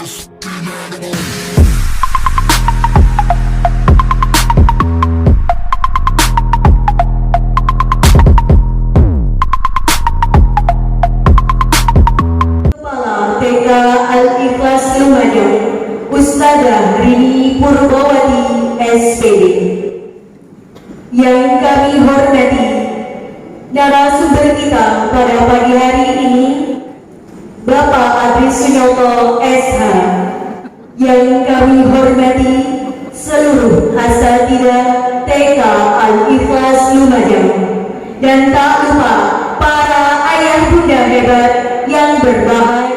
TK Al-Ikhlas Lumajang, Ustadzah Rini Purbawati SPD. Yang kami hormati narasumber kita pada pagi hari ini, Bapak Adri Sunyoto SH. Yang kami hormati seluruh asatidzah TK Al-Ikhlas Lumajang, dan tak lupa para ayah bunda hebat yang berbahagia.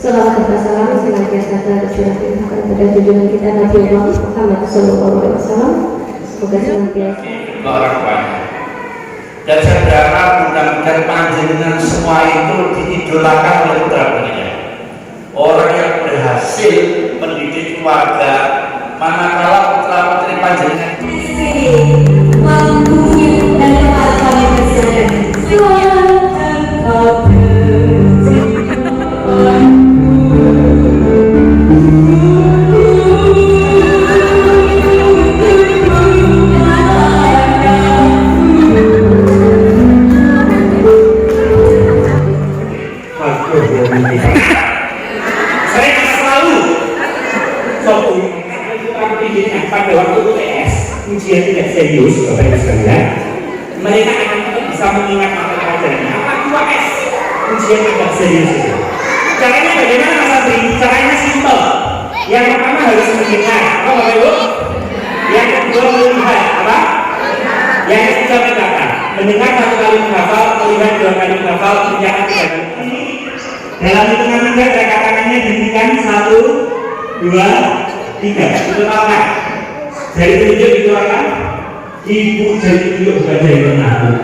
Salawat dan salam senantiasa tercurahkan kepada junjungan kita Nabi Muhammad SAW. Semoga senantiasa orang banyak. Dan saya berharap mudah-mudahan panjenengan semua itu diidolakan oleh putra-putrinya. Orang yang berhasil mendidik keluarga, manakala putra-putri panjenengan mampu dan tepat kami persiapan. Pada waktu UTS ujian tidak serius, Bapak Ibu sekalian, mereka akan bisa mengingat materi pelajarannya. Apalagi UTS ujian tidak serius itu. Caranya bagaimana Mas Adri? Caranya simpel. Yang pertama harus mendengar, apa Bapak Ibu? Yang kedua melihat, apa? Yang ketiga mendengarkan. Mendengar satu kali menghafal, melihat dua kali menghafal, mencatat tiga kali. Dalam hitungan tiga, gerakan tangannya dihentikan 1, 2, 3. Itu apa? Jari tunjuk dikeluarkan, ibu jari tunjuk bukan jari tengah.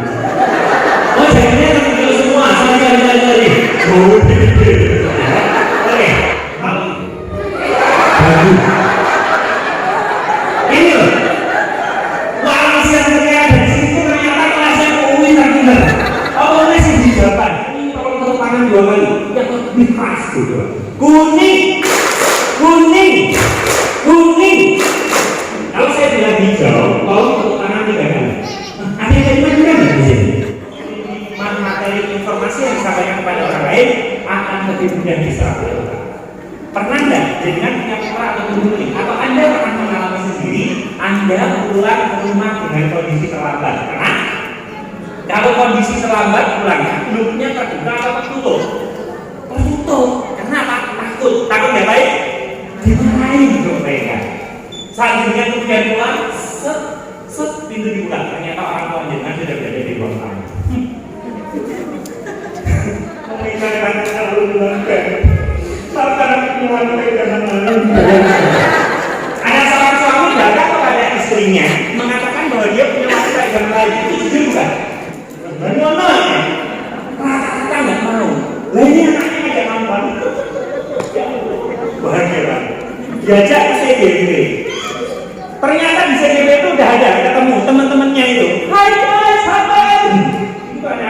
Oh, jarinya tunjuk semua, sama jari. Oh, oke, bagus. Ini loh, walau siang terlihat dari sini ternyata kelasnya UI tertinggal. Oh, sih di depan. Ini tolong tepuk tangan 2 kali, yang lebih keras gitu. Kuning. Kalau saya bilang hijau, tolong tepuk tangan 3 kali. Ada yang terima juga nggak di sini? Materi informasi yang disampaikan kepada orang lain akan lebih mudah diserap. Pernah nggak dengan punya putra atau putri, atau Anda pernah mengalami sendiri Anda pulang ke rumah dengan kondisi terlambat? Karena kalau kondisi terlambat pulangnya, belumnya terbuka atau tertutup? Tertutup. Kenapa? Takut nggak baik? Dimarahin dong mereka. Saat dengan kemudian pulang, set pintu dibuka. Ternyata orang tua jenengan sudah berada di ruang tamu. Mereka akan selalu bilang, ada seorang suami istrinya mengatakan bahwa dia punya wanita yang lain, itu jujur bukan? Bagaimana? Rata-rata nggak mau. Lah ini anaknya ngajak nonton. Bahagia banget. Diajak ke CGV. Ternyata di CGV itu udah ada ketemu teman-temannya itu. Hai guys, hai. Itu ada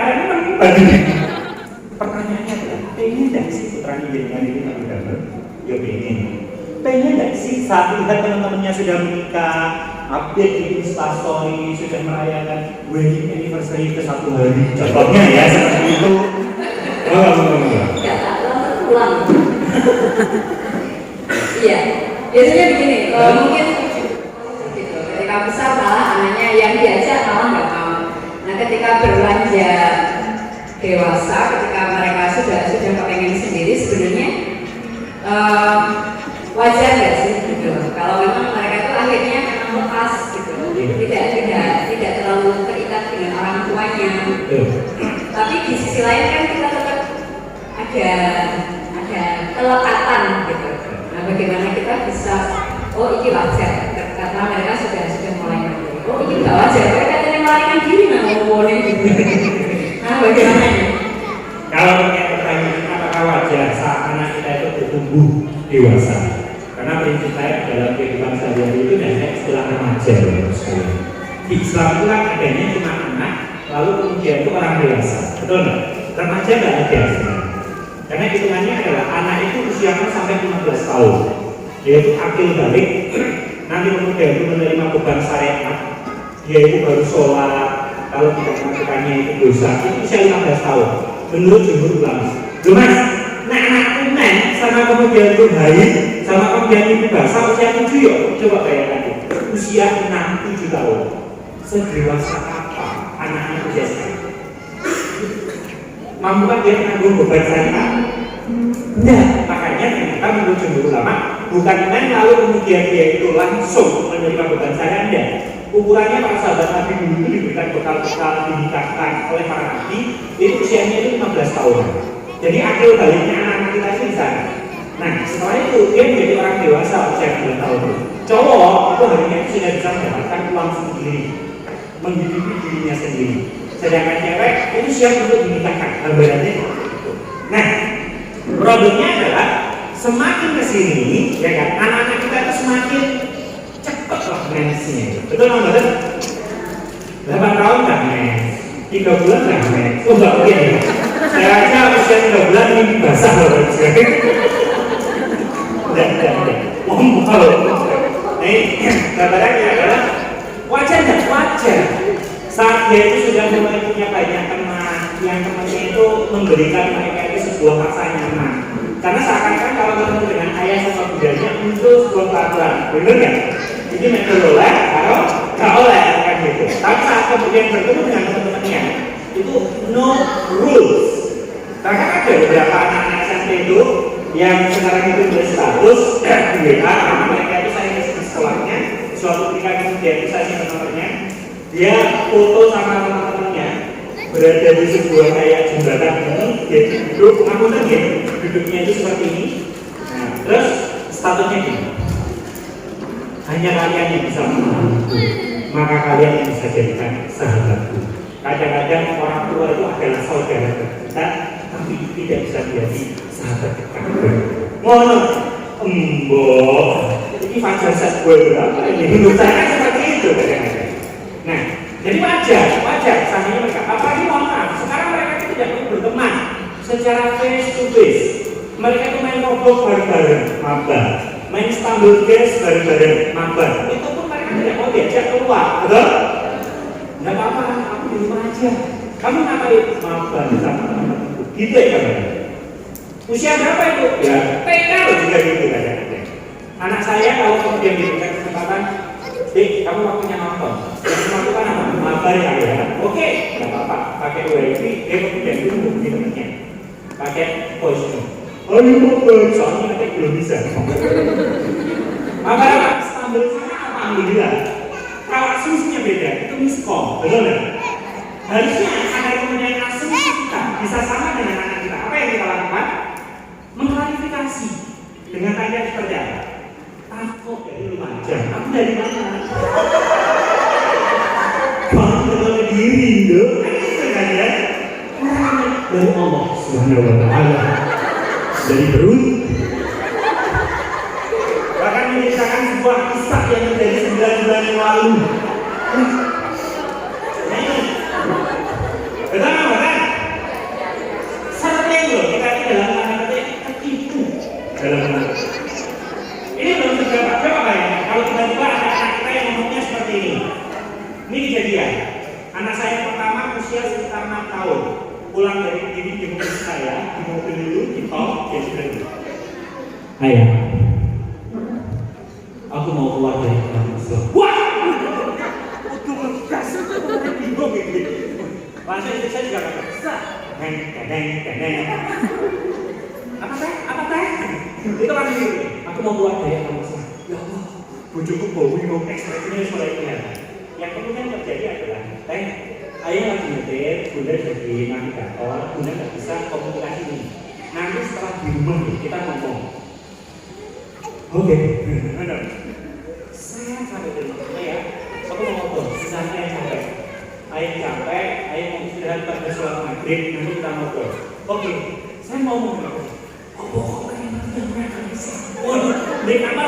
pertanyaannya adalah, pengen nggak sih putranya jenengan ini nggak gambar? Ya pengen. Pengen nggak sih saat lihat teman-temannya sudah menikah, update di Instastory, sudah merayakan wedding anniversary ke 1 hari. Contohnya ya seperti itu. Nggak tak ulang. Iya, biasanya begini. Mungkin gitu. Ketika besar malah anaknya yang diajak malah nggak mau. Nah, ketika beranjak dewasa, ketika mereka sudah kepengen sendiri, sebenarnya wajar nggak sih gitu. Kalau memang mereka itu akhirnya memang lepas gitu, tidak terlalu terikat dengan orang tuanya. Tapi di sisi lain kan kita tetap ada kelekatan gitu. Nah, bagaimana kita bisa, oh ini wajar karena mereka sudah mulai mandiri. Oh ini nggak wajar, mereka tadi melarikan diri nggak mau boleh gitu. Nah, bagaimana ini? Kalau punya pertanyaan apakah wajar saat anak kita itu bertumbuh dewasa? Karena prinsip saya dalam kehidupan sehari-hari itu hanya istilah remaja. Di Islam itu kan adanya cuma anak, lalu kemudian itu orang dewasa, betul nggak? Remaja nggak ada sebenarnya. Karena hitungannya adalah anak itu usianya sampai 15 tahun, yaitu akil balik. Nanti kemudian itu menerima beban syariat, dia itu baru sholat, kalau tidak melakukannya itu dosa. Itu usia 15 tahun. Menurut jumhur ulama. Loh mas, anak kunen sama kemudian itu haid, sama kemudian itu basah usia 7 yuk. Coba bayangkan usia 6-7 tahun. Sedewasa apa anaknya usia sekarang? Mampu kan dia menanggung beban syariat? Nah, makanya ternyata menurut jumhur ulama bukan men lalu kemudian dia itu langsung menerima beban syariat. Ukurannya para sahabat Nabi dulu itu diberikan bekal-bekal dinikahkan oleh para nabi, itu usianya itu 15 tahun. Jadi akil baliknya anak-anak kita itu di sana. Nah, setelah itu dia menjadi orang dewasa usia 9 tahun. Cowok itu harinya itu sudah bisa mendapatkan uang sendiri, menghidupi dirinya sendiri. Sedangkan cewek itu siap untuk dinikahkan. Gambarannya. Nah, problemnya adalah semakin kesini, ya kan, anak-anak kita itu semakin cepat lah mensnya. Betul nggak betul? 8 tahun nggak mens, 3 bulan nggak mens. Oh nggak mungkin ya. Saya aja usia 3 bulan ini basah loh. Tidak. Ngomong loh. Nih, gambarannya adalah wajar nggak wajar. Saat dia itu sudah mulai punya banyak teman, yang temannya itu memberikan mereka itu sebuah rasa nyaman. Karena seakan-akan kalau bertemu dengan ayah sama budanya muncul sebuah peraturan, benar nggak? Ini metode oleh, kalau nggak oleh kan gitu. Tapi saat kemudian bertemu dengan teman-temannya, itu no rules. Karena ada beberapa anak-anak SMP itu yang sekarang itu berstatus di WA, karena mereka itu saya di sekolahnya, suatu ketika kemudian itu saya simpan nomornya, dia foto sama teman-temannya berada di sebuah kayak jembatan ini, dia duduk, ngapunten ya, duduknya itu seperti ini. Nah, terus statusnya gini, hanya kalian yang bisa memahamiku, maka kalian yang bisa jadikan sahabatku. Kadang-kadang orang tua itu adalah saudara kita, tapi tidak bisa menjadi sahabat kita. Ngono, embok, ini fajar set gue berapa ini? Menurut saya seperti itu kadang-kadang. Nah, jadi wajar seandainya mereka. Apalagi mohon maaf, sekarang mereka itu tidak perlu berteman secara face to face. Mereka itu main Roblox bareng-bareng, mabar, main Stumble Guys bareng-bareng, mabar. Itu pun mereka tidak mau diajak keluar, betul? Nggak apa-apa, aku di rumah aja. Kamu ngapain? Mabar sama teman-temanku. Gitu ya kan? Usia berapa itu? Ya, TK loh juga gitu kadang-kadang. Anak saya kalau kemudian diberikan kesempatan, kamu waktunya nonton. Yang melakukan apa? Mabar ya. Oke, nggak apa-apa. Pakai WiFi, dia kemudian tunggu di temennya. Pakai voice note. Oh ini mabar, soalnya nanti belum bisa. Mabar apa? Stumble sana apa? Alhamdulillah. Kalau asumsinya beda, itu miskom, betul nggak? Harusnya ada kemudian asumsi kita bisa sama dengan anak kita. Apa yang kita lakukan? Mengklarifikasi dengan tanya seperti apa? Takut dari rumah jam. Aku dari mana? dari Allah Subhanahu wa Ta'ala, dari perut. Bahkan menceritakan sebuah kisah yang terjadi 9 bulan yang lalu. Nah ini, betul kan? Sering loh, kita ini dalam tanda petik ketipu dalam ini belum seberapa, coba bayangkan kalau tiba-tiba ada anak kita yang ngomongnya seperti ini. Ini kejadian. Anak saya pertama usia sekitar 6 tahun. Pulang dari di mobil saya, di mobil dulu, di tol, dia sudah dulu. Ayah, aku mau keluar dari kampus. Wah! Udah ngegas, bingung gitu. Langsung istri saya juga kata, teneng. Apa teh? Itu kan gitu. Aku mau keluar dari kampus. Ya Allah, bojoku bingung, ekspresinya mulai kelihatan. Yang kemudian terjadi adalah, ayah lagi nyetir, bunda jadi navigator, bunda nggak bisa komunikasi ini. Nanti setelah di rumah kita ngomong. Oke. Saya sampai di rumah ya, aku mau ngobrol. Misalnya ayah capek, ayah mau istirahat pada sholat maghrib, nanti kita ngobrol. Oke, saya mau ngobrol. Pokoknya nanti jangan bisa. Waduh, dari kamar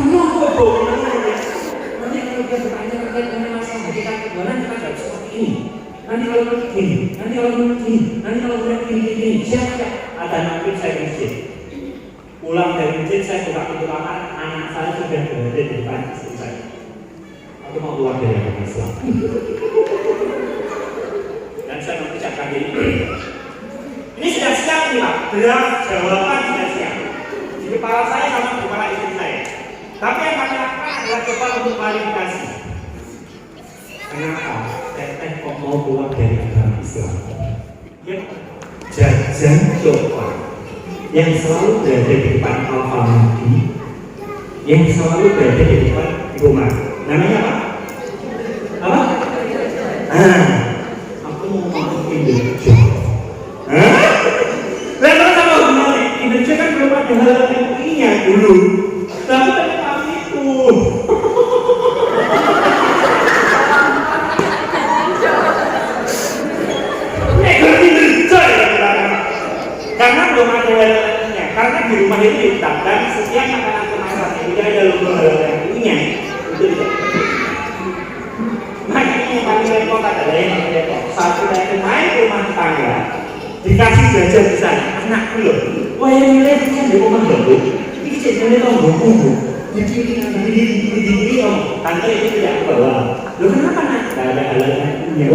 ngobrol. Nanti kalau dia bertanya terkait dengan masalah kita kebenaran kita jawab seperti ini. Nanti kalau begini, nanti kalau begini, nanti kalau begini, siap. Ada nabi saya masjid. Pulang dari masjid saya buka pintu kamar, anak saya sudah berada di depan istri saya. Aku mau keluar dari agama Islam. Dan saya mengucapkan diri. Ini sudah siap nih Pak, draft jawaban sudah siap. Di kepala saya sama di kepala istri saya. Tapi yang kami lakukan adalah coba untuk klarifikasi. Kenapa teteh kok mau keluar dari agama Islam? Ya, jajan coklat yang selalu berada di depan Alfamidi, yang selalu berada di depan rumah. Namanya apa? Apa? Aku mau makan Indonesia. Lalu sama hubungannya, Indonesia kan belum ada hal MUI-nya dulu. Tapi tadi kami itu. Karena belum ada hal-halnya, karena di rumah itu ditetapkan setiap makanan kemasan yang tidak ada logo hal-halnya itu tidak. Makanya yang paling repot adalah yang repot. Saat kita itu main ke rumah tetangga, dikasih jajan di sana, anak belum. Wah yang nilai kan di rumah belum. Ini jajannya tonggo. Jadi tante itu tidak bawa. Loh kenapa nak? Tidak ada hal-halnya.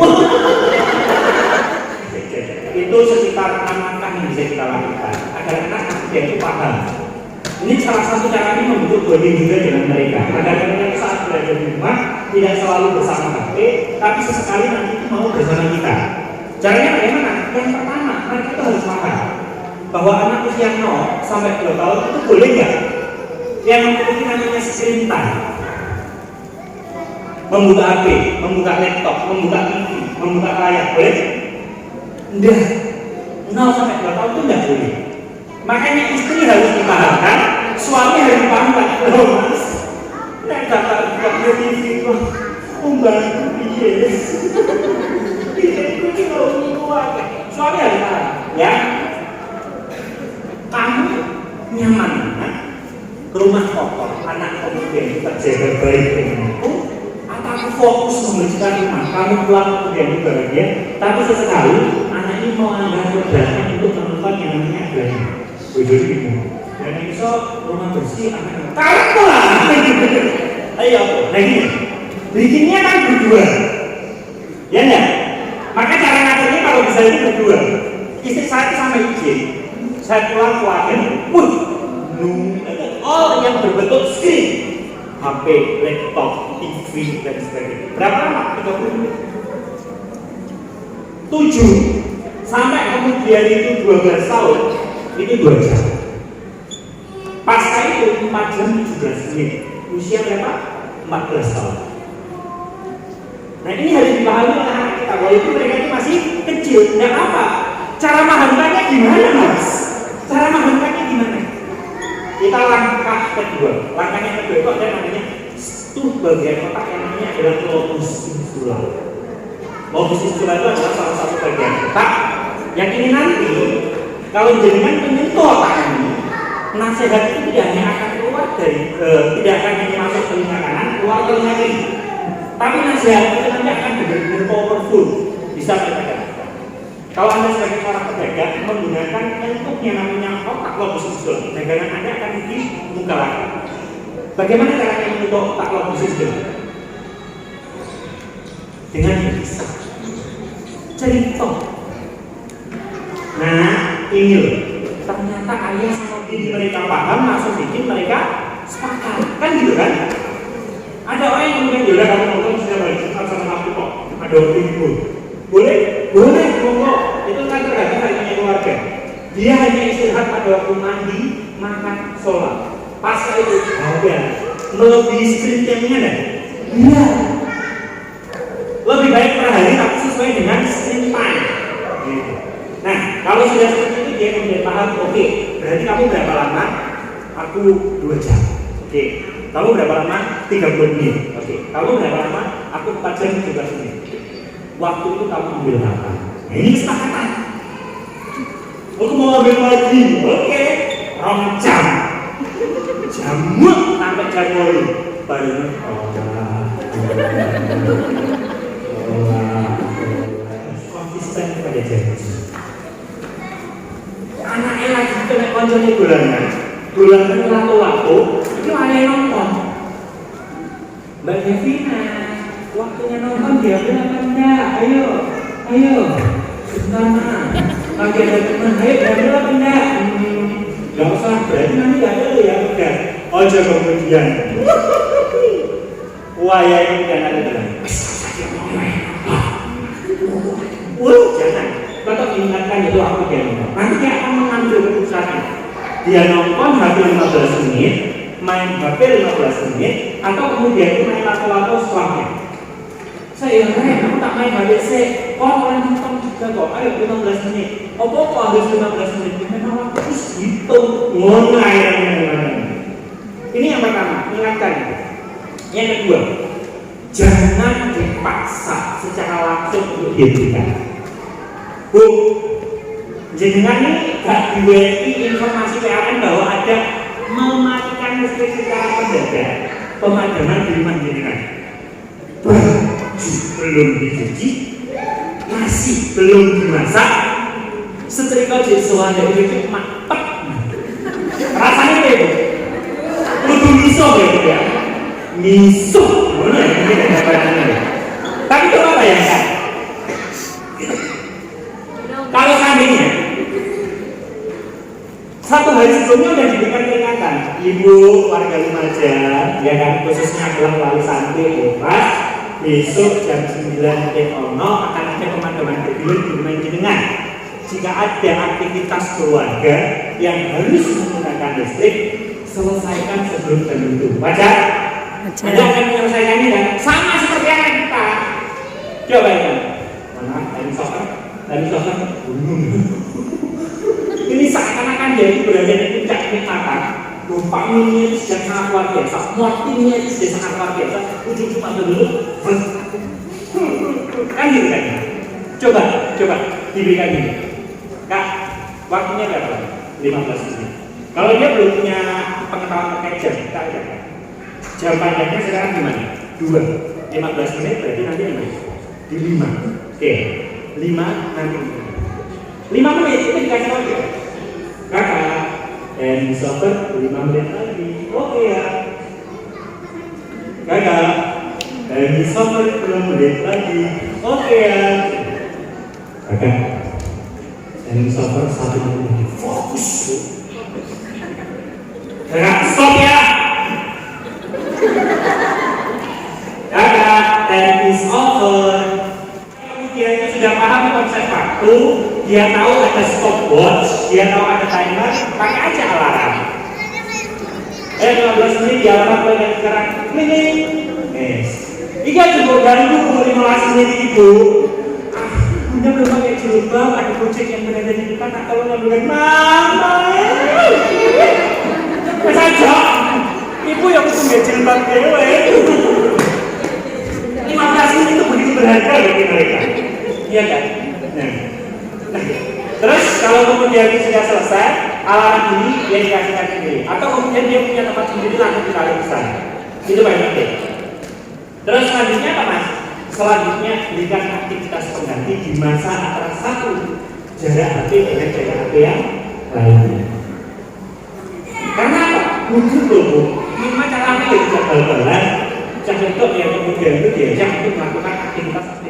Itu sekitar 6 langkah yang bisa kita lakukan agar anak itu paham. Ini salah satu caranya membentuk bonding juga dengan mereka agar mereka saat berada di rumah tidak selalu bersama HP, tapi sesekali nanti itu mau bersama kita. Caranya bagaimana? Yang pertama, mereka itu harus paham bahwa anak usia 0 sampai 2 tahun itu boleh nggak yang memiliki namanya screen time, membuka HP, membuka laptop, membuka TV, membuka layar, boleh? Enggak, 0 sampai 2 tahun itu enggak boleh. Makanya istri harus dipahamkan, suami harus dipahamkan. Loh mas, nek dapat buka TV kok membantu dia. Ini kalau kuat, suami harus paham, ya. Kamu nyaman, rumah kotor, anak kemudian terjaga baik denganku. Aku fokus membersihkan rumah, kamu pulang kemudian bahagia, tapi sesekali anak ini mau anggar keberanian untuk menemukan yang namanya aglanya. Jadi ibu, dan bisa rumah bersih, anak kamu lah. Ayo, lagi, bikinnya kan berdua, ya enggak? Maka cara ngaturnya kalau bisa itu berdua. Istri saya sama izin, saya pulang keluarga, yang berbentuk screen, HP, laptop, TV, dan sebagainya. Berapa lama? 30 menit. 7 sampai kemudian itu 12 tahun, itu 2 jam. Pasca itu 4 jam 17 menit. Usia berapa? 14 tahun. Nah ini harus dipahami oleh anak kita. Walaupun mereka itu masih kecil, tidak apa. Cara memahamkannya gimana mas? Cara memahamkannya gimana? Kita langkah kedua. Langkahnya kedua itu ada namanya bagian otak yang namanya adalah globus insula. Logistik itu adalah salah satu bagian otak yang ini nanti kalau jenengan menyentuh otak ini, nasihat itu tidak hanya akan keluar dari tidak akan hanya masuk telinga kanan, keluar telinga kiri, tapi nasihat itu nanti akan benar-benar powerful, bisa berpegang. Kalau Anda sebagai seorang pedagang menggunakan bentuknya namanya otak logistik, dagangan Anda akan dibuka lagi. Bagaimana caranya menyentuh otak logistik? Dengan bisa cerita. Nah, ini loh. Ternyata ayah sama bini mereka paham, langsung bikin mereka sepakat. Kan gitu kan? Ada orang yang kemudian yaudah kamu nonton sudah balik sama aku kok. Ada ibu. Boleh? Boleh, monggo. Itu kan tergantung harinya keluarga. Dia hanya istirahat pada waktu mandi, makan, sholat. Pasca itu ada melebihi screen time-nya kan? Iya. Lebih baik per hari tapi sesuai dengan screen time. Gitu. Nah, kalau sudah seperti itu dia kemudian paham, oke, berarti kamu berapa lama? Aku 2 jam. Oke. Kamu berapa lama? 30 menit. Oke. Kamu berapa lama? Aku 4 jam 17 menit. Waktu itu kamu ambil apa? Nah, ini kesepakatan. Aku mau ambil lagi. Oke. 2 jam. Jamuk sampai jam 8. Baru konsisten pada janji. Anaknya lagi kena konconya bulanan lato-lato, itu ayah nonton. Mbak Devina, waktunya nonton dia bilang apa enggak? Ayo, sebentar mah. Lagi ada teman, ayo diambil apa enggak? Gak usah, berarti nanti gak ada ya udah. Ojo kemudian. Wah ya ini kan ada bilang. Jangan. Tetap ingatkan itu aku dia nonton. Nanti dia akan mengambil keputusan. Dia nonton HP 15 menit, main HP 15 menit, atau kemudian main lato-lato setelahnya. Saya aku tak main HP sih. Orang nonton juga kok. Ayo 15 menit. Apa harus 15 menit? Memang waktu itu hitung. Ini yang pertama, ingatkan. Yang kedua, jangan dipaksa secara langsung untuk diberikan. Bu, jenengan ini gak diweki informasi PLN bahwa ada mematikan listrik secara mendadak pemadaman di rumah jenengan. Belum dicuci, masih belum dimasak, setrika jisuan dari itu mantep. Rasanya kayak gitu. Kudu miso gitu ya. Miso, mana ini apa-apa. Tapi coba bayangkan. Kalau seandainya satu hari sebelumnya sudah diberikan peringatan, ibu warga Lumajang, ya kan, khususnya adalah wali santri bebas, besok jam 9.00 akan ada pemadaman bergilir di rumah jenengan. Jika ada aktivitas keluarga yang harus menggunakan listrik, selesaikan sebelum jam itu. Wajar? Anda akan menyelesaikannya kan? Sama seperti anak kita. Coba ya. Mana? Tadi sokan ini seakan-akan jadi berada di puncak kenikmatan. Lupa ini sudah sangat luar biasa, motifnya sudah sangat luar biasa. Ujung cuma dulu, kan gitu kan? Coba diberikan ini. Kak, waktunya berapa? 15 menit. Kalau dia belum punya pengetahuan terkait jam, kita ajarkan. Jam panjangnya sekarang gimana? 2, 15 menit berarti nanti di 5. Oke. 5 nanti 5 menit itu dikasih lagi kakak dan software 5 menit lagi. Oke ya kakak dan software 10 menit lagi. Oke ya kakak dan software 1 menit lagi. Fokus kakak, stop ya kakak, dan is over. Dia sudah paham konsep waktu, dia tahu ada stopwatch, dia tahu ada timer, pakai aja alarm. 15 menit di alarm mulai sekarang. Ini, Ika cukup ganggu 15 menit ibu. Anda belum pakai jilbab, ada kucing yang berada di depan, tak tahu nggak bilang mama. Saja, ibu yang punya jilbab dewe. 15 menit itu begitu berharga bagi mereka. Iya kan? Nah, terus kalau kemudian sudah selesai, alarm ini dia dikasihkan sendiri, atau kemudian dia punya tempat sendiri langsung ditarik ke sana. Itu paling penting. Terus selanjutnya apa mas? Selanjutnya berikan aktivitas pengganti di masa antara satu jarak HP dengan jarak HP yang lainnya. Karena apa? Butuh loh. Gimana caranya ya bisa bal-balan, contoh yang kemudian itu diajak untuk melakukan aktivitas-aktivitas.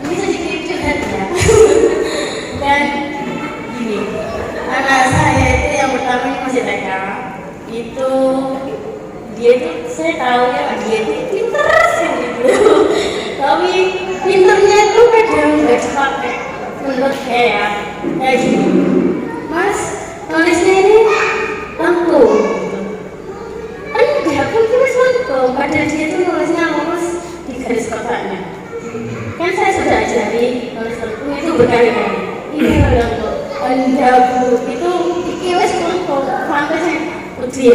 Ini sedikit curhat ya. Dan gini, anak saya itu yang pertama ini masih TK. Itu dia itu saya tahu ya dia itu pinter sih gitu. Tapi pinternya itu kadang nggak dipakai. Menurut saya kayak gini, Mas nulisnya ini langsung gitu. Enggak, pun tulis langsung. Padahal dia itu nulisnya lurus di garis kotaknya. Kan saya sudah ajari nulis langsung itu berkali-kali. Ini langsung. Anda bu itu ikiwes langsung. Sampai saya putri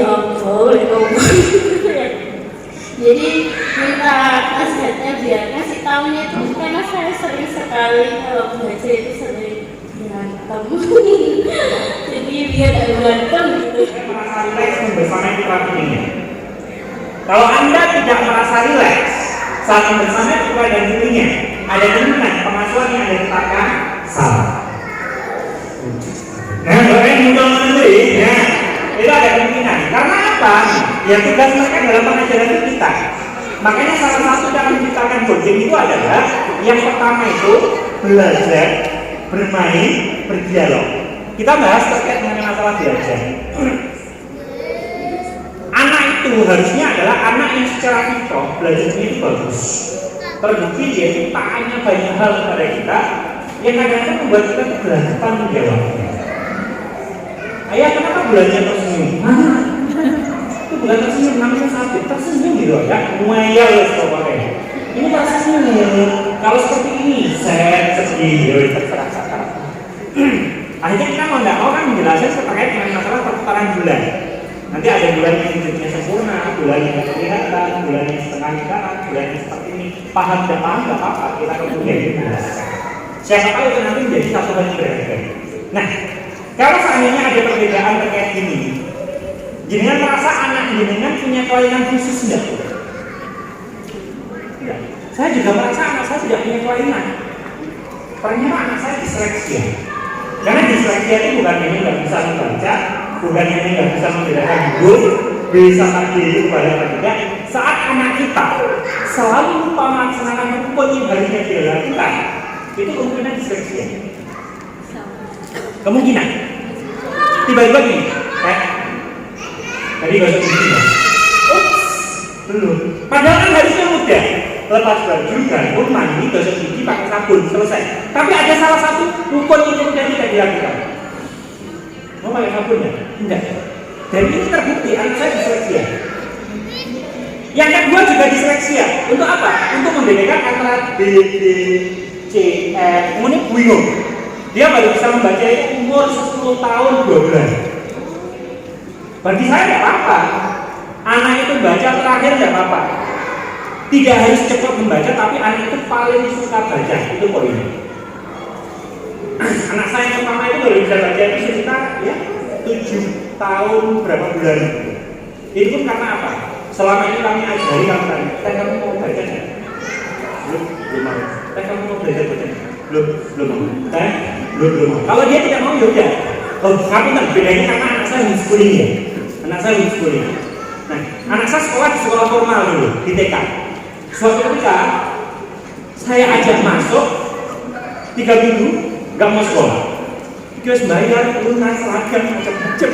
jadi minta nasihatnya biar kasih tahunya itu karena saya sering sekali kalau belajar itu sering berantem. Jadi biar ada berantem gitu. Saya merasa rileks bersama terapi ini. Kalau Anda tidak merasa rileks saat bersama ketua dan dirinya, ada kemungkinan pengasuhan yang Anda tetapkan salah. Nah, kalau yang mudah mengerti, ya, itu ada kemungkinan. Karena apa? Ya tugas mereka dalam pengajaran itu kita. Makanya salah satu cara menciptakan bonding itu adalah yang pertama itu belajar, bermain, berdialog. Kita bahas terkait dengan masalah belajar. Anak itu harusnya adalah anak yang secara fitrah belajarnya itu bagus. Terbukti dia itu tanya banyak hal kepada kita yang kadang-kadang membuat kita berhadapan menjawabnya. Ayah, kenapa belajar tersenyum? Mana? Itu bukan tersenyum, namanya sakit. Tersenyum gitu ya, ngeyel pokoknya. Ini tersenyum. Kalau seperti ini, saya sedih, terserah. Akhirnya kita mau nggak mau kan menjelaskan terkait dengan masalah perputaran bulan. Nanti ada bulan yang hidupnya sempurna, bulan yang kelihatan, bulan yang setengah lingkaran, bulan yang seperti ini. Paham tidak paham nggak apa-apa, kita kemudian menjelaskan. Siapa tahu itu nanti menjadi satu hal yang berharga. Nah, kalau seandainya ada perbedaan terkait ini, jenengan merasa anak jenengan punya kelainan khusus enggak? Tidak. Saya juga merasa anak saya tidak punya kelainan. Ternyata anak saya disleksia. Karena disleksia itu bukan hanya nggak bisa membaca, bukan hanya nggak bisa membedakan huruf, bisa tadi itu kepada tidak. Saat anak kita selalu lupa melaksanakan rukun yang harusnya dia lakukan, itu kemungkinan disleksia. Kemungkinan tiba-tiba gini, tadi gak usah begini, belum. Padahal kan harusnya mudah, lepas baju, gandum, mandi, gosok gigi, pakai sabun, selesai. Tapi ada salah satu rukun yang kemudian tidak dilakukan. Mau pakai sabun ya? Tidak. Dan ini terbukti, anak saya disleksia. Yang kedua juga disleksia. Untuk apa? Untuk membedakan antara B, D, C, E. Kemudian bingung. Dia baru bisa membaca itu umur 10 tahun 2 bulan. Bagi saya tidak apa-apa. Anak itu baca terakhir tidak apa-apa. Tidak harus cepat membaca, tapi anak itu paling suka baca. Itu poinnya. Anak saya yang pertama itu baru bisa baca itu sekitar ya 7 tahun berapa bulan. Itu pun karena apa? Selama ini kami ajari kamu mau baca nggak? Belum mau. Kamu mau belajar baca? Belum. Kalau dia tidak mau ya udah. Kamu kan bedanya karena anak saya homeschooling ya. Anak saya homeschooling. Nah, anak saya sekolah di sekolah formal dulu di TK. Suatu ketika saya ajak masuk 3 minggu nggak mau sekolah. Terus bayar, lunas, seragam macam-macam.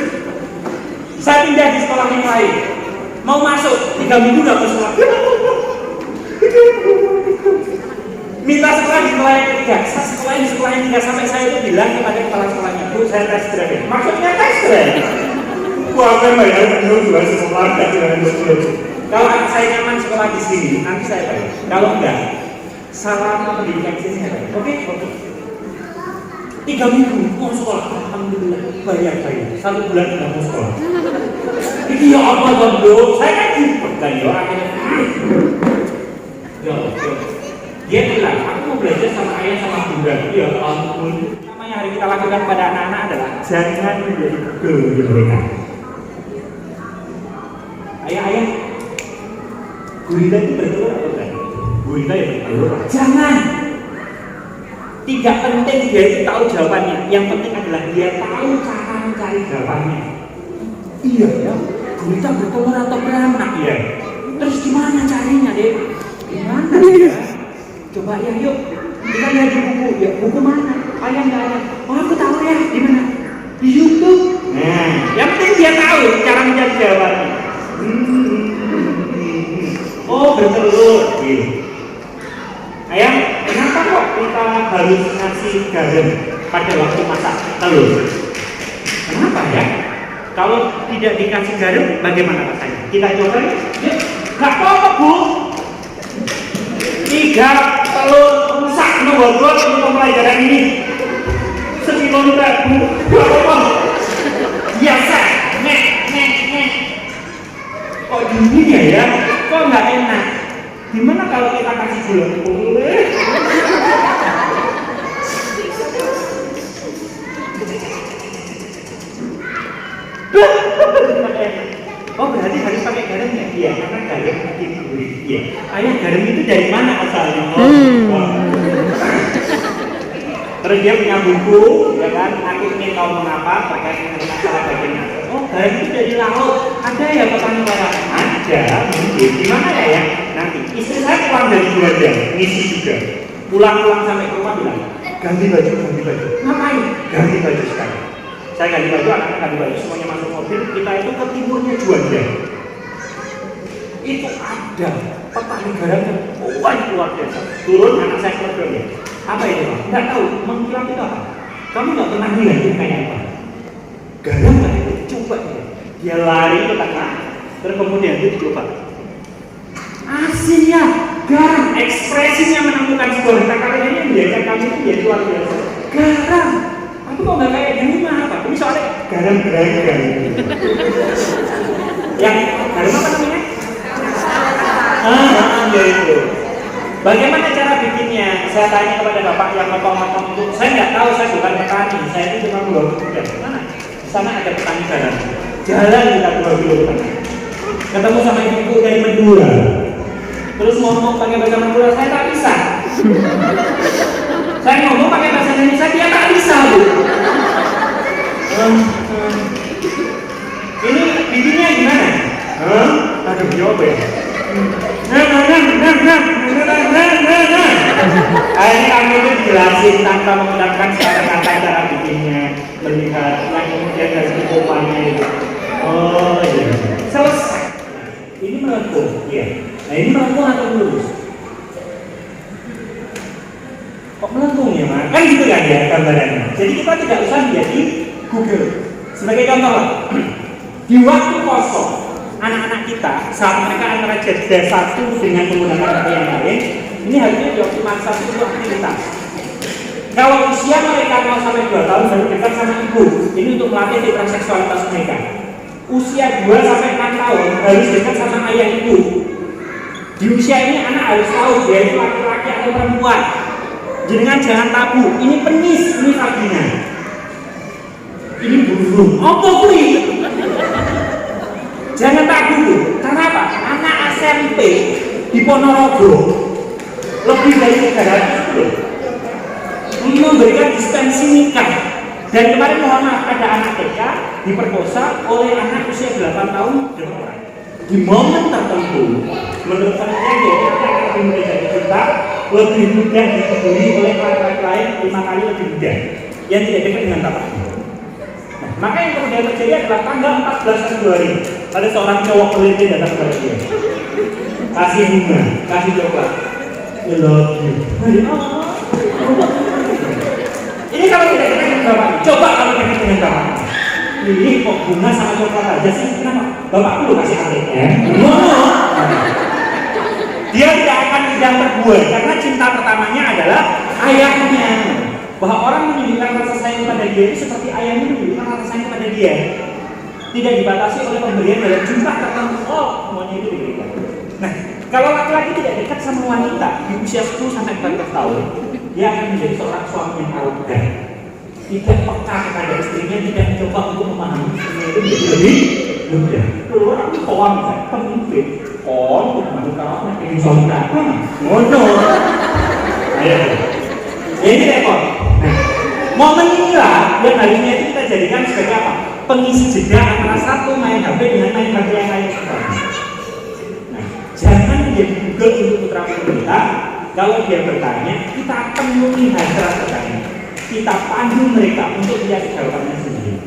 Saya pindah di sekolah yang lain. Mau masuk 3 minggu nggak mau sekolah. Minta sekolah di sekolah yang ketiga. Saya sekolah di sekolah yang ketiga sampai saya itu bilang kepada kepala sekolahnya, Bu, saya tes drive. Maksudnya tes drive. Wah, memang ya, penuh dua sekolah dengan kalau anak saya nyaman sekolah di sini, nanti saya bayar. Kalau enggak, selama pendidikan sini saya bayar. Oke. 3 minggu mau sekolah, alhamdulillah bayar. 1 bulan nggak mau sekolah. Ini ya apa dong, Bu? Saya kan jemput kan ya orangnya. Ya, dia bilang, aku mau belajar sama ayah sama bunda. Ya ampun. Apa yang harus kita lakukan pada anak-anak adalah jangan menjadi guru mereka. Ayah, gurita itu bertelur atau enggak? Gurita ya bertelur. Jangan. Tidak penting dia itu tahu jawabannya. Yang penting adalah dia tahu cara mencari jawabannya. Iya ya, gurita bertelur atau beranak ya. Terus gimana caranya deh? Gimana ya? Coba ya yuk, kita lihat di buku. Ya buku mana? Ayah nggak ada. Oh aku tahu ya, di mana? Di YouTube. Nah, yang penting dia tahu cara mencari jawabannya. Oh bertelur. Ayah, kenapa kok kita harus ngasih garam pada waktu masak telur? Kenapa ya? Kalau tidak dikasih garam, bagaimana rasanya? Kita coba ya? Gak apa-apa bu. 3 telur rusak nomor 2 untuk pelajaran ini. Sekilo bu. Gak apa-apa. Biasa. Nek. Kok dingin ya? Kok nggak enak? Gimana kalau kita kasih gula? Boleh. Oh berarti harus pakai garam ya? Iya, karena garam bikin gurih. Iya. Ayah garam itu dari mana asalnya? Terus dia punya buku, ya kan? Aku ingin tahu mengapa terkait dengan masalah bagian atas. Oh garam itu dari laut. Ada ya petani laut? Ada, mungkin. Gimana ya? Nanti istri saya pulang dari Juanda, ngisi juga. Pulang sampai ke rumah bilang, ganti baju. Ngapain? Ganti baju sekarang. Saya ganti baju, anak-anak ganti baju, semuanya masuk mobil. Kita itu ke timurnya Juanda. Itu ada petani garam yang luar biasa. Turun anak saya keluar ya. Apa itu Pak? Nggak tahu. Mengkilap itu apa? Kamu nggak pernah lihat itu kayak apa? Garam kan itu. Coba ya. Dia lari ke tengah, terus kemudian dia coba. Asinnya garam, ekspresinya menemukan sebuah kata-kata ini menjadikan kami itu jadi luar biasa. Garam. Aku kok nggak kayak di rumah apa? Ini soalnya garam beragam. Yang garam apa namanya? Ya itu. Bagaimana cara bikinnya? Saya tanya kepada bapak yang motong-motong itu. Saya nggak tahu, saya bukan petani. Saya itu cuma buah buah. Mana? Di sana ada petani garam. Jalan kita 2 kilo ke tengah. Ketemu sama ibu dari Madura. Terus ngomong pakai bahasa Madura, saya tak bisa. Saya ngomong pakai bahasa Indonesia, dia tak bisa bu. Ini bikinnya gimana? Aduh jawab ya. Akhirnya kami itu dijelasin tanpa menggunakan kata-kata cara bikinnya, melihat yang kemudian dari kukupannya itu. Oh iya, selesai. Ini melengkung, ya. Nah ini melengkung atau lurus? Kok melengkung ya mas? Kan gitu kan ya gambarannya. Jadi kita tidak usah lihat di Google. Sebagai contoh, di waktu kosong anak-anak kita saat mereka antara jeda satu dengan menggunakan kata yang lain, ini harusnya dioptimalkan untuk aktivitas. Kalau usia mereka 0 sampai 2 tahun baru dekat sama ibu, ini untuk melatih citra seksualitas mereka. Usia 2 sampai 6 tahun harus dekat sama ayah ibu. Di usia ini anak harus tahu dia itu laki-laki atau perempuan. Jangan tabu. Ini penis, ini vagina. Ini burung. Apa kuwi? Jangan tabu. Karena apa? Anak SMP di Ponorogo lebih dari 300 loh. Ini memberikan dispensasi nikah. Dan kemarin mohon maaf ada anak TK diperkosa oleh anak usia 8 tahun dengan orang. Di momen tertentu, menurut saya dia akan lebih mudah jadi cinta, lebih mudah dikebuli oleh laki-laki lain 5 kali lebih mudah yang tidak dekat dengan bapaknya. Nah, maka yang kemudian terjadi adalah tanggal 14 Februari ada seorang cowok peliti datang kepada dia, kasih bunga, kasih coklat, I love you. Ini kalau tidak dekat dengan bapaknya, coba kalau dekat dengan bapaknya. Ini kok bunga sama coklat aja sih? Kenapa? Bapak perlu kasih ATM? Dia tidak akan mudah terbuai karena cinta pertamanya adalah ayahnya. Bahwa orang menunjukkan rasa sayang kepada dia itu seperti ayahnya menunjukkan rasa sayang kepada dia. Tidak dibatasi oleh pemberian dalam jumlah tertentu. Oh, semuanya itu diberikan. Nah, Kalau laki-laki tidak dekat sama wanita di usia 10 sampai 14 tahun, dia akan menjadi seorang suami yang arogan, tidak peka kepada istrinya, tidak mencoba untuk memahami istrinya itu menjadi lebih mudah. Orang tua misalnya pemimpin, untuk menentukan ini suami apa? Ngono. Ayo. Ini repot. Nah, momen inilah yang harusnya itu kita jadikan sebagai apa? Pengisi jeda antara satu main HP dengan main HP yang lain. Nah, jangan menjadi Google untuk putra putri kita. Kalau dia bertanya, kita akan memenuhi hasrat bertanya. Kita pandu mereka untuk lihat jawabannya sendiri.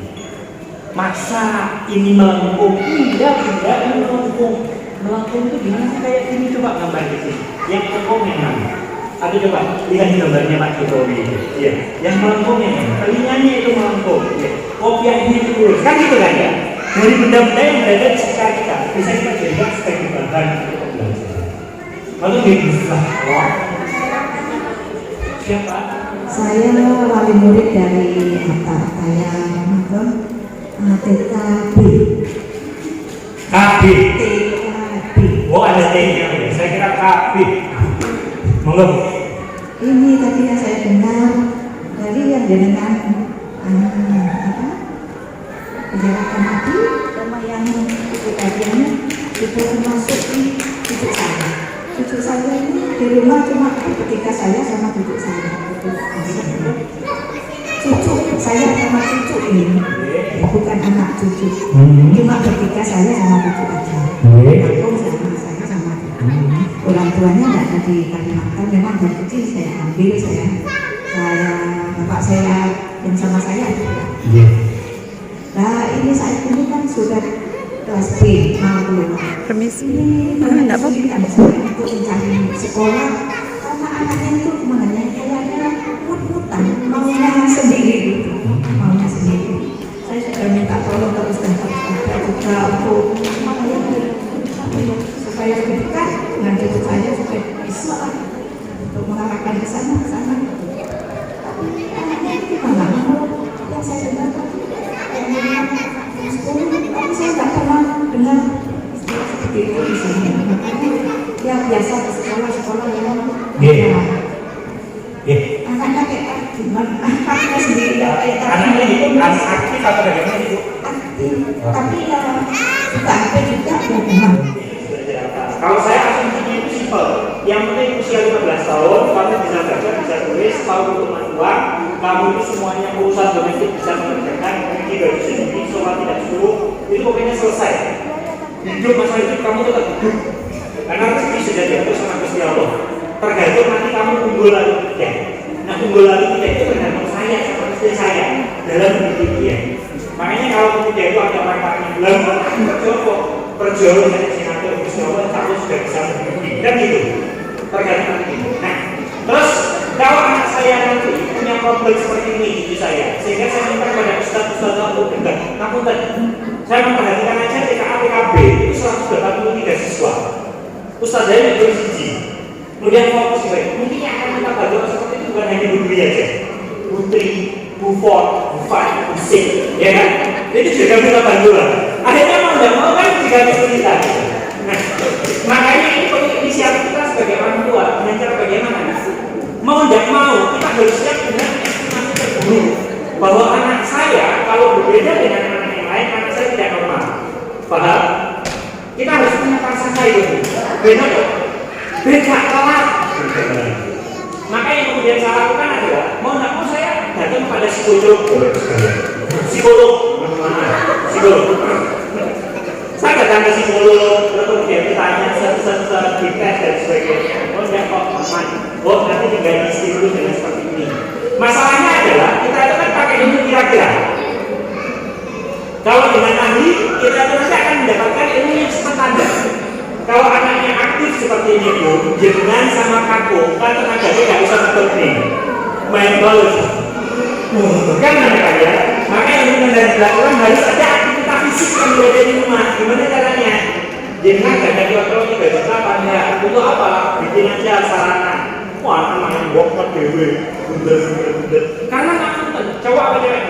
Masa ini melengkung? Tidak melengkung. Melengkung itu gimana sih kayak ini? Coba gambar di sini. Yang melengkung yang mana? Atau coba lihat gambarnya Pak Jokowi. Ya, yang melengkung yang mana? Telinganya itu melengkung. Ya. Kopiahnya itu lurus. Kan gitu kan ya? Dari benda-benda yang berada di sekitar kita bisa kita jadikan sebagai bahan untuk pembelajaran. Lalu dia bisa. Wah. Siapa? Saya wali murid dari saya TKB. KB. TKB. Oh ada T-nya ya. Saya kira KB. Monggo. Ini tadi yang saya dengar dari yang dengan penjelasan tadi sama yang itu tadinya itu termasuk di cucu saya. Cucu saya ini di rumah cuma ketika saya sama cucu saya. Cucu saya sama cucu ini bukan anak cucu. Cuma ketika saya sama cucu aja. Aku sama saya sama cucu. Orang tuanya tidak ada di Kalimantan. Memang dari kecil saya ambil bapak saya yang sama saya. Nah ini saat ini kan sudah kelas B mau keluar. Permisi. Ini kesulitan saya untuk mencari sekolah karena anaknya itu kayaknya mut-mutan maunya sendiri. Saya sudah minta tolong ke Ustaz juga untuk supaya lebih dekat dengan cucu saya supaya bisa untuk mengarahkan ke sana. Tapi anaknya itu gimana? Yang saya dengar tapi saya tidak pernah dengar seperti itu di sini. Makanya yang biasa ke sekolah yang anaknya kayak gimana? Anaknya sendiri Anaknya itu aktif atau bagaimana itu? aktif, tapi ya suka HP juga ya. Kalau saya asumsinya itu simpel. Yang penting usia 15 tahun, kamu bisa baca, bisa tulis, tahu hitungan uang, kamu itu semuanya urusan domestik bisa mengerjakan, pergi baju sendiri, sholat tidak suruh, itu pokoknya selesai. Hidup masa hidup kamu tetap hidup. Karena rezeki sudah diatur sama Gusti Allah. Tergantung nanti kamu unggul lalu tidak. Nah unggul lalu tidak itu tergantung saya sama istri saya dalam mendidik dia. Makanya kalau kemudian itu ada orang-orang yang bilang, perjuangan dari senator Gusti Allah kamu sudah bisa mendidik dan gitu. Tergantung nanti. Nah terus kalau anak saya nanti punya problem seperti ini di saya, sehingga saya minta kepada Ustaz untuk dekat. Namun saya memperhatikan aja TKB itu 183 siswa. Ustaz saya itu siji. Kemudian fokus juga. Mungkin yang akan kita bantu seperti itu bukan hanya Bu Dwi aja, Putri, Bu Ford, Bu Fat, Bu Sing, ya kan? Itu juga kita bantu lah. Akhirnya mau tidak mau kan juga kita. Nah, makanya ini perlu inisiatif kita sebagai orang tua dengan cara bagaimana? Mau tidak mau kita harus siap dengan estimasi terburuk bahwa anak saya kalau berbeda dengan anak yang lain, anak saya tidak normal. Paham? Kita harus punya prasangka itu. Beda kok. Beda telat. Maka yang kemudian saya lakukan adalah mau tidak mau saya datang kepada psikolog. Saya datang ke psikolog, lalu kemudian ditanya dites dan sebagainya. Oh tidak kok aman. Oh nanti tinggal isi dulu dengan seperti ini. Masalahnya adalah kita itu kan pakai ilmu kira-kira. Kalau dengan ahli kita itu nanti akan mendapatkan ilmu yang standar. Kalau anaknya aktif seperti ini pun, jenengan sama kaku, kan tenaganya nggak bisa seperti main bola. Kan mereka ya. Maka yang dari dilakukan harus ada aktivitas fisik yang berada di rumah. Gimana caranya? Jenengan gak ada kontrol 3 juta apa enggak? Untuk apa? Bikin aja sarana. Wah, namanya bokot dewe. Bunda. Karena nggak cowok apa cewek?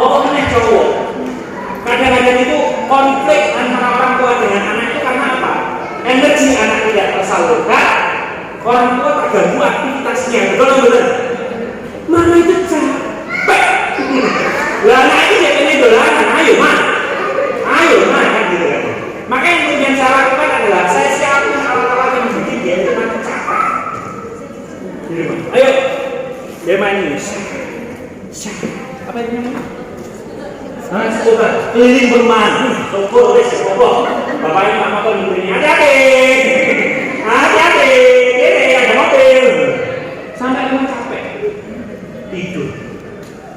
Oh, ini cowok. Kadang-kadang itu konflik antara orang tua dengan anak itu karena apa? Energi anak tidak tersalurkan, orang tua terganggu aktivitasnya, betul? Mama itu capek. Lah anak itu jadi pengen dolanan, ayo mah kan gitu kan. Maka yang kemudian saya lakukan adalah saya siapin alat-alat yang bikin dia itu nanti capek. Ayo, dia main ini. Apa itu namanya? Coba keliling bermain, syukur deh, syukur. Bapaknya mama kau ini hati-hati, kiri ada mobil. Sampai rumah capek, tidur.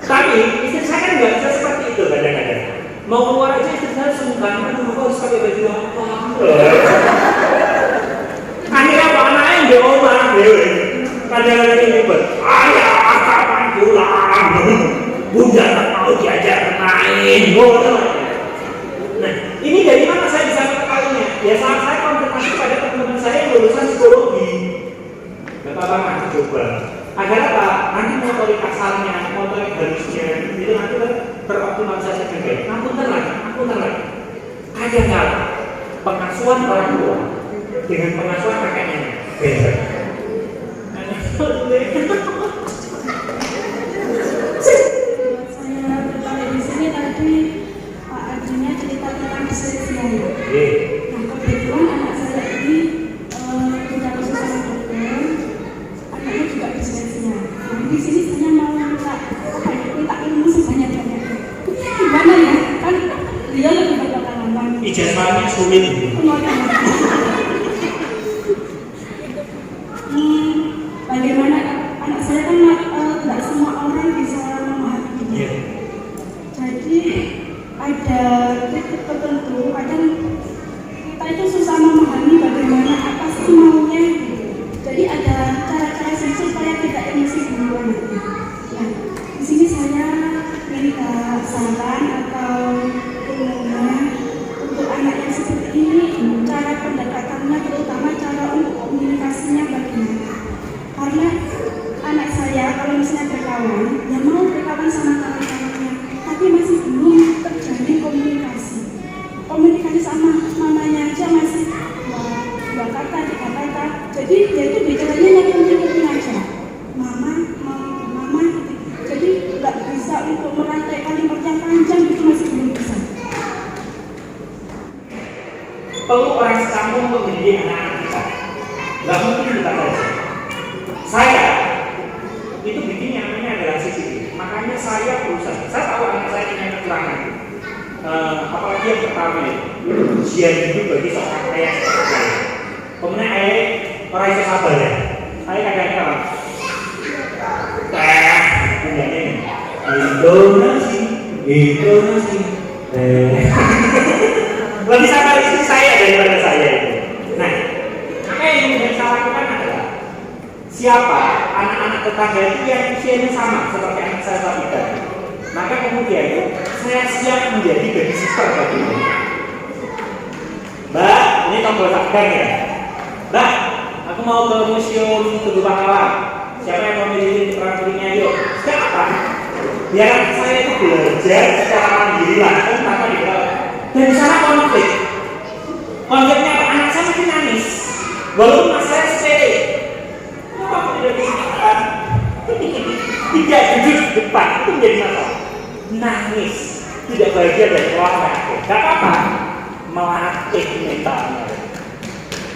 Tapi istri saya kan nggak bisa seperti itu kadang-kadang. Mau keluar aja istri saya sungkan, aduh kau harus pakai baju apa? Akhirnya apa anaknya yang diomong, kadang-kadang ini ayah kapan pulang? Bunda tak mau diajak main. Nah, ini dari mana saya bisa mengetahuinya? Ya saat saya konfirmasi pada teman-teman saya yang lulusan psikologi. Bapak coba. Agar apa? Nanti motorik kasarnya, motorik halusnya, itu nanti teroptimalisasi dengan baik. Aku tenang. Ada nggak pengasuhan orang tua dengan pengasuhan kakeknya beda? Nah, kebetulan anak saya ini tidak bisa sama dokter, anaknya juga disleksia. Nah, di sini saya mau minta ilmu sebanyak-banyaknya. Gimana ya? Kan dia lebih berpengalaman. Ijazahnya sulit. Bagaimana anak saya kan tidak semua orang bisa memahami dia. Jadi ada trik tertentu, kadang kita itu susah memahami bagaimana apa sih maunya gitu. Jadi ada cara-cara supaya tidak emosi duluan. Nah, di sini saya minta saran atau ilmunya untuk anak yang seperti ini, cara pendekatannya terutama cara untuk komunikasinya bagaimana. Karena anak saya kalau misalnya berkawan, ya mau berkawan sama kawan-kawannya, tapi masih belum terjalin komunikasi sama mamanya aja masih dua kata, tiga kata. Jadi dia itu bicaranya nyambung aja, mama gitu. Jadi nggak bisa untuk merantai kalimat yang panjang, itu masih belum bisa. Perlu orang sekampung untuk mendidik anak-anak kita. Nggak mungkin kita saja. Saya itu bikin yang namanya adalah CCTV. Makanya saya berusaha. Saya tahu anak saya punya kekurangan. Apalagi yang pertama itu ujian itu bagi seorang ayah seperti saya. Kemudian ayah orang itu sabar ya. Ayah kadang-kadang punya ini Indonesia. Lebih sabar istri saya daripada saya itu. Nah, apa yang ingin saya lakukan adalah siapa anak-anak tetangga itu yang usianya sama seperti anak saya saat itu. Maka kemudian saya siap menjadi babysitter bagi mereka. Mbak, ini tombol takdan ya. Mbak, aku mau ke museum Tugu Pahlawan. Siapa yang mau milih perang dunia yuk? Siapa? Biar saya itu belajar secara mandiri langsung tanpa dibawa. Dan di sana konflik. Konfliknya apa? Anak saya makin nangis. Walaupun masalah sepele. Kenapa aku tidak bisa? Tidak duduk di depan itu menjadi masalah. Nangis, tidak bahagia dan keluarga. Gak apa-apa, melatih mentalnya.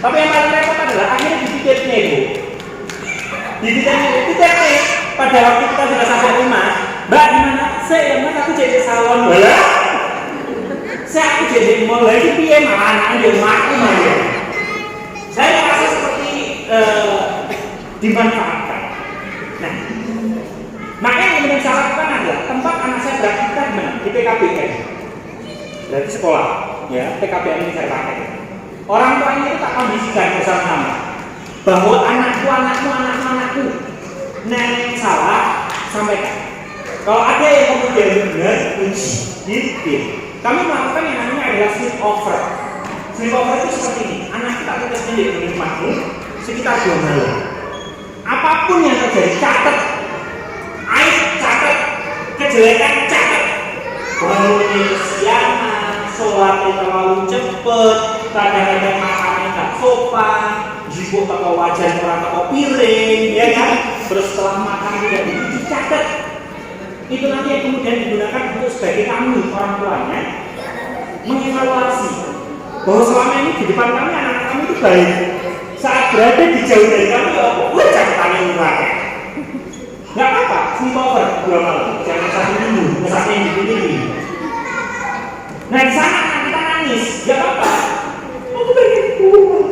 Tapi yang paling repot adalah akhirnya didikatnya itu. Didikatnya pada waktu kita sudah sampai rumah. Mbak gimana? Mas aku jadi salon. Aku jadi mulai itu piye malah anaknya di rumahku aja. Saya merasa seperti dimanfaatkan. Nah, maka yang kemudian saya lakukan adalah tempat anak saya beraktivitas di mana? Di PKBN. Berarti sekolah, ya PKBN ini saya pakai. Orang tuanya itu tak kondisikan bersama-sama bahwa anakku. Nah, yang salah sampaikan. Kalau ada yang kemudian benar, uji. Kami melakukan yang namanya adalah sleep over. Sleep over itu seperti ini. Anak kita tugasnya di rumahmu sekitar 2 malam. Apapun yang terjadi, catat. Aib catat, kejelekan catat. Bangunnya kesiangan, sholatnya terlalu cepat, kadang-kadang makannya nggak sopan, jipuk toko wajan orang toko piring, ya kan? Terus setelah makan tidak dicatat. Itu nanti yang kemudian digunakan untuk sebagai kami orang tuanya mengevaluasi bahwa selama ini di depan kami anak-anak kami itu baik. Saat berada di jauh dari kami, oh catatannya murah. Nggak apa-apa, sleep over 2 malam, jangan 1 minggu, misalnya yang dipilih. Nah di sana kita nangis, nggak apa-apa. Aku pengen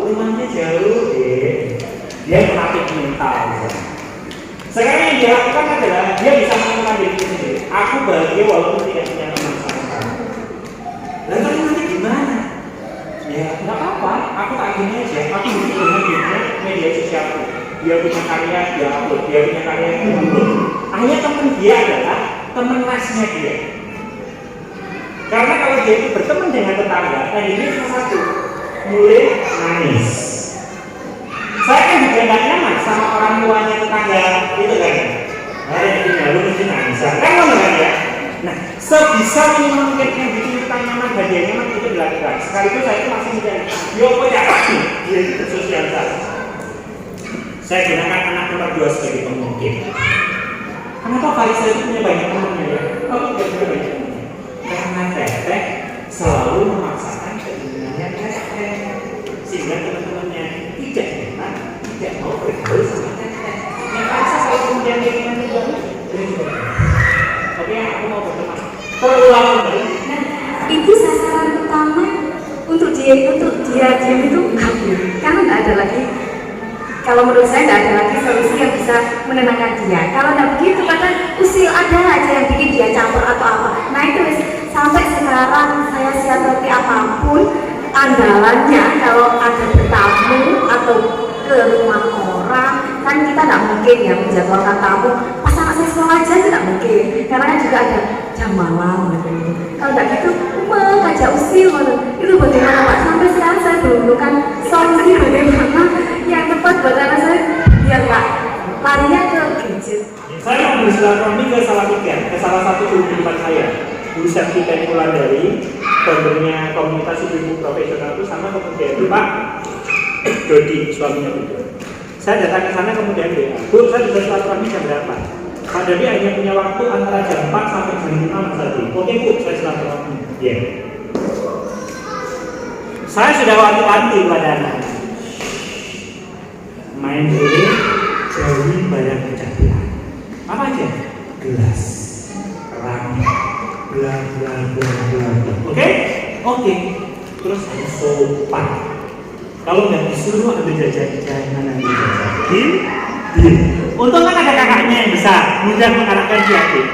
rumahnya jauh deh. Dia melatih mental. Sekarang yang dia lakukan adalah dia bisa menemukan diri sendiri. Aku bahagia walaupun tidak punya teman sama sekali. Lalu nanti gimana? Ya nggak apa-apa, aku tak gini aja. Aku hidup dengan media sosialku. Dia punya karya, dia upload. Dia punya karya, dia upload. Akhirnya teman dia adalah teman rasnya dia. Karena kalau dia itu berteman dengan tetangga, ini salah satu mulai nangis. Saya kan juga nggak nyaman sama orang tuanya tetangga itu kan. Nah, yang baru mesti nangis. Kan mana kan ya? Nah, sebisa mungkin yang bikin kita nyaman, bahagia nyaman itu dilakukan. Sekaligus saya itu masih mencari. Yo, punya apa? Dia itu bersosialisasi. Saya gunakan anak nomor 2 sebagai pemungkin. Kenapa Farisa itu punya banyak temannya ya? Oh, tidak punya banyak temannya. Karena Teteh selalu memaksakan keinginannya Teteh, sehingga teman-temannya tidak enak, tidak mau bergaul sama Teteh. Yang Farisa kalau kemudian keinginannya banget, oke, aku mau berteman. Terulang kembali. Nah, itu sasaran pertama untuk dia itu kabur, karena nggak ada lagi. Kalau menurut saya tidak ada lagi solusi yang bisa menenangkan dia. Kalau tidak begitu, kata usil ada aja yang bikin dia campur atau apa. Nah itu sampai sekarang saya siasati apapun andalannya kalau ada bertamu atau ke rumah orang, kan kita tidak mungkin ya menjadwalkan tamu. Pas anak saya sekolah aja tidak mungkin, karena kan juga ada jam malam gitu. Kalau tidak gitu, ngajak usil itu bagaimana Pak? Sampai sekarang saya belum menemukan solusi bagaimana yang tepat buat anak saya biar nggak larinya ke gadget. Saya mau bersilaturahmi ke salah satu guru di depan saya. Guru Septi dan Wulandari, foundernya komunitas ibu profesional itu sama kemudian Pak Dodi, suaminya itu. Saya datang ke sana kemudian dia, Bu, saya bisa silaturahmi jam berapa? Pak Dodi hanya punya waktu antara jam 4 sampai jam 5 Mas Adi. Oke Bu, saya silaturahmi. Yeah. Saya sudah wanti-wanti pada anak. Main dulu, jauhi barang pecah belah. Apa aja? Gelas, kerang, bla bla bla bla. Oke? Terus harus sopan. Kalau nggak disuruh ambil jajan, jangan ambil jajan. Deal. Untung kan ada kakaknya yang besar, mudah mengarahkan si adik.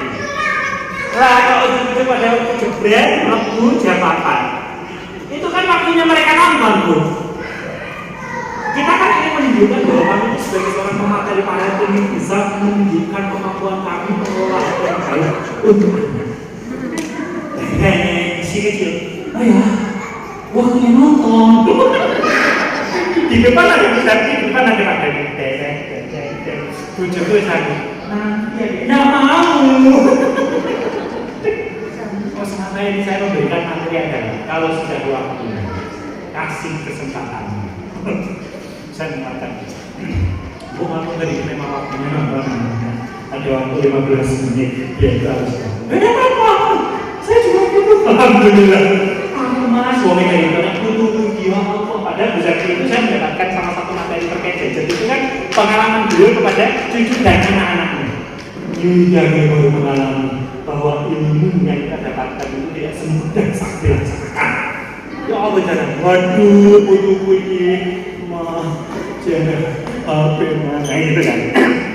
Lah kalau itu pada waktu jebret, lebu jam 4. Itu kan waktunya mereka nonton, Bu. Kita kan ingin menunjukkan bahwa kami ini sebagai seorang pemateri para ini bisa menunjukkan kemampuan kami mengolah yang baik untuk anak. Si kecil, oh ya, waktunya nonton. Di depan ada di depan ada Pak Dadi. Bujuku sakit. Nggak mau. Oh, selama ini saya memberikan materi adalah kalau sudah waktunya kasih kesempatan. Saya mengatakan, Bu, aku tadi memang waktunya nonton. Ada waktu 15 menit, dia harus. Tidak apa-apa, saya juga gitu. Alhamdulillah. Mas, suami kayak gitu, aku tunggu dia apa? Padahal bisa itu saya mendapatkan salah satu materi terkait gadget itu kan pengalaman beliau kepada cucu dan anak-anaknya. Dia baru mengalami bahwa ilmu yang kita dapatkan itu tidak semudah saat dilaksanakan. Ya Allah, jangan. Waduh, butuh ini. Jangan apa nah gitu kan.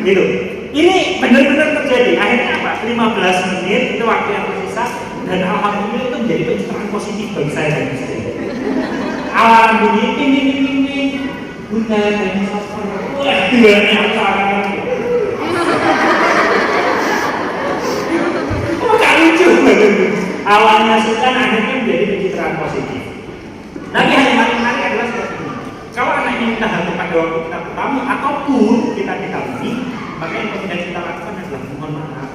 Gitu. Ini benar-benar terjadi. Akhirnya apa? 15 menit itu waktu yang tersisa dan alhamdulillah itu menjadi pencerahan positif bagi saya dan istri. Alhamdulillah ini Bunda dan Sofar. Wah, duanya acara. Oh, gak lucu. Awalnya suka, akhirnya menjadi pencitraan positif. Tapi yang paling menarik adalah seperti ini. Kalau anak ini kita harus pada waktu kita bertamu ataupun kita ditemani, maka yang kemudian kita lakukan adalah mohon maaf.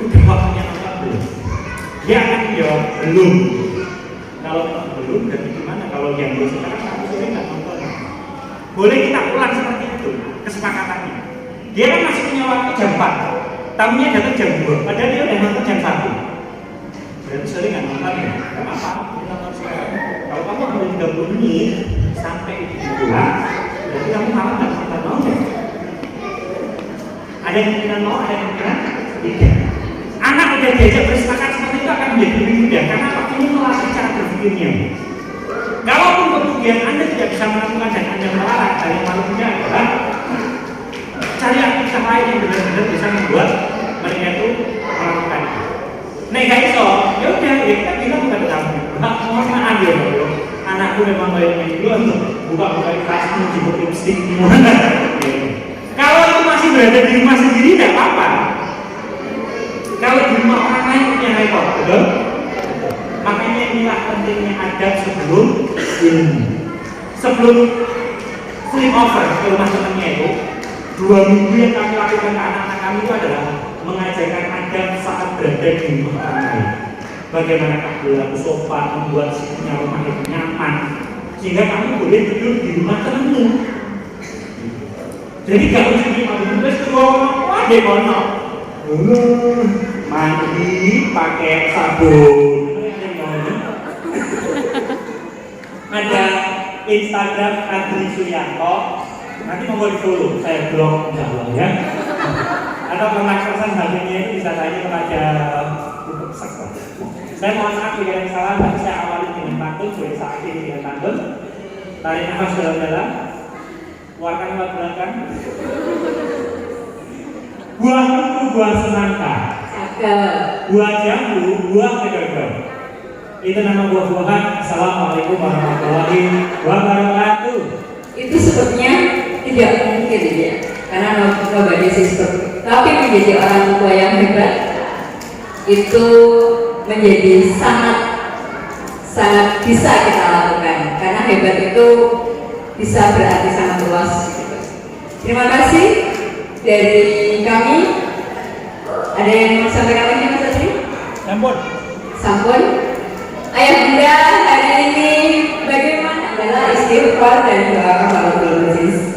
Udah waktunya nonton belum? Dia akan menjawab belum. Kalau belum, dan gimana? Kalau yang belum sekarang aku sering nggak nonton. Boleh kita ulang seperti itu kesepakatannya. Dia kan masih punya waktu jam 4, tamunya datang jam 2, padahal dia udah nonton jam 1. Berarti sering nggak nonton ya? Gak apa-apa, kita nonton sekarang. Kalau kamu ambil 30 menit sampai itu pulang, berarti kamu malam nggak nonton, mau nggak? Ada yang kemungkinan mau, ada yang kemungkinan tidak. Anak udah diajak bersepakat seperti itu akan menjadi lebih mudah karena apa? Ini melatih cara berpikirnya. Kalaupun kemudian Anda tidak bisa melakukan dan Anda melarang, dari malunya adalah cari aktivitas lain yang benar-benar bisa membuat mereka itu melakukan itu. Nah, gak iso, ya udah, ya kita bilang kepada kamu, mohon maaf ya, bro. Anakku memang baik-baik dulu untuk buka-buka kelasmu, jemput lipstick gimana. Kalau itu masih berada di rumah sendiri, tidak apa-apa. Kalau di rumah orang lain punya repot, betul? Makanya inilah pentingnya adab sebelum ilmu. Sebelum sleep over ke rumah temannya itu, 2 minggu yang kami lakukan ke anak-anak kami itu adalah mengajarkan adab saat berada di rumah orang lain. Bagaimana berlaku sopan, membuat punya rumah itu nyaman, sehingga kamu boleh tidur di rumah temanmu. Jadi kalau jadi mau bebas kedua orang deh kono, mandi pakai sabun. Ada Instagram Adri Suyanto, nanti mau di follow, saya blog insyaallah ya. Atau kontak person HP-nya itu bisa tanya kepada saya mohon maaf jika yang salah, tapi saya awali dengan pantun, boleh saya akhiri dengan pantun. Tarik nafas dalam-dalam, keluarkan lewat belakang. Buah itu buah semangka, buah jambu, buah kedodo. Itu nama buah-buahan. Assalamualaikum warahmatullahi wabarakatuh. Itu sebetulnya tidak mungkin ya, karena nobody system. Tapi menjadi orang tua yang hebat itu menjadi sangat bisa kita lakukan, karena hebat itu bisa berarti sangat luas. Terima kasih dari kami. Ada yang mau sampaikan lagi Mas Adri? Sampun. Ayah bunda hari ini bagaimana adalah istighfar dan doa kafaratul majlis.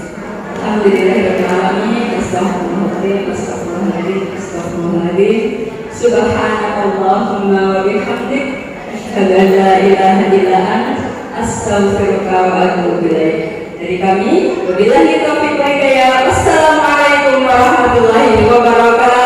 Alhamdulillahirabbil alamin. Astagfirullahaladzim, astagfirullahaladzim, astagfirullahaladzim. Subhanakallahumma wa bihamdik, asyhadu an la ilaha illa anta, astaghfiruka wa atubu ilaik. Dari kami, wabillahi taufiq wal hidayah. Wassalamualaikum warahmatullahi wabarakatuh.